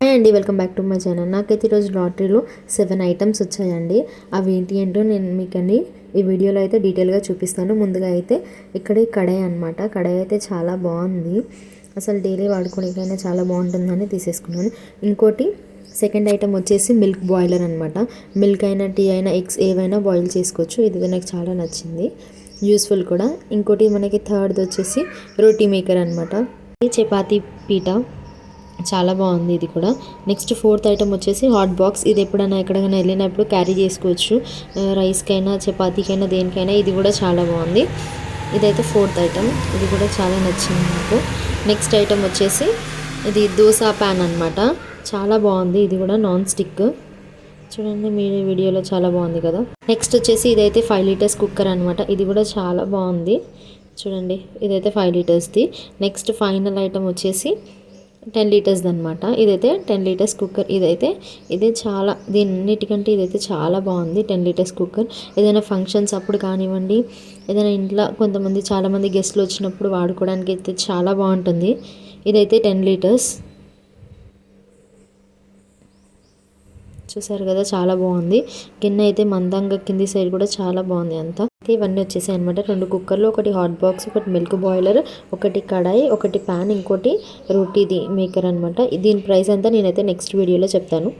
Hi అండి, welcome back to my channel. నాకైతే ఈరోజు లాటరీలో 7 ఐటమ్స్ వచ్చాయండి. అవి ఏంటో నేను మీకండి ఈ వీడియోలో అయితే డీటెయిల్గా చూపిస్తాను. ముందుగా అయితే ఇక్కడ కడాయి అనమాట. కడాయి అయితే చాలా బాగుంది, అసలు డైలీ వాడుకోవడానికైనా చాలా బాగుంటుందని తీసేసుకున్నాను. ఇంకోటి సెకండ్ ఐటమ్ వచ్చేసి మిల్క్ బాయిలర్ అనమాట. మిల్క్ అయినా టీ అయినా ఎగ్స్ ఏవైనా బాయిల్ చేసుకోవచ్చు. ఇది నాకు చాలా నచ్చింది, యూస్ఫుల్ కూడా. ఇంకోటి మనకి థర్డ్ది వచ్చేసి రోటీ మేకర్ అనమాట. ఈ చపాతీ పీట చాలా బాగుంది ఇది కూడా. నెక్స్ట్ ఫోర్త్ ఐటమ్ వచ్చేసి హాట్ బాక్స్. ఇది ఎప్పుడైనా ఎక్కడికైనా వెళ్ళినప్పుడు క్యారీ చేసుకోవచ్చు, రైస్కైనా చపాతీకైనా దేనికైనా. ఇది కూడా చాలా బాగుంది. ఇదైతే ఫోర్త్ ఐటమ్, ఇది కూడా చాలా నచ్చింది నాకు. నెక్స్ట్ ఐటమ్ వచ్చేసి ఇది దోశ ప్యాన్ అనమాట. చాలా బాగుంది, ఇది కూడా నాన్ స్టిక్. చూడండి మీ వీడియోలో చాలా బాగుంది కదా. నెక్స్ట్ వచ్చేసి ఇదైతే 5 లీటర్స్ కుక్కర్ అనమాట. ఇది కూడా చాలా బాగుంది చూడండి. ఇదైతే 5 లీటర్స్ది. నెక్స్ట్ ఫైనల్ ఐటమ్ వచ్చేసి 10 లీటర్స్ది అనమాట. ఇదైతే 10 లీటర్స్ కుక్కర్. ఇదే చాలా దీన్నిటికంటే ఇదైతే చాలా బాగుంది. 10 లీటర్స్ కుక్కర్ ఏదైనా ఫంక్షన్స్ అప్పుడు కానివ్వండి, ఏదైనా ఇంట్లో చాలామంది గెస్ట్లు వచ్చినప్పుడు వాడుకోవడానికి అయితే చాలా బాగుంటుంది. ఇదైతే 10 లీటర్స్. చూసారు కదా, చాలా బాగుంది. గిన్నె అయితే మందంగా, కింది సైడ్ కూడా చాలా బాగుంది అంతా. ఇవన్నీ వచ్చేసాయి అనమాట. 2 కుక్కర్లు, ఒకటి హాట్ బాక్స్, ఒకటి మిల్క్ బాయిలర్, ఒకటి కడాయి, ఒకటి ప్యాన్, ఇంకోటి రోటీది మేకర్ అనమాట. దీని ప్రైస్ అంతా నేనైతే నెక్స్ట్ వీడియోలో చెప్తాను.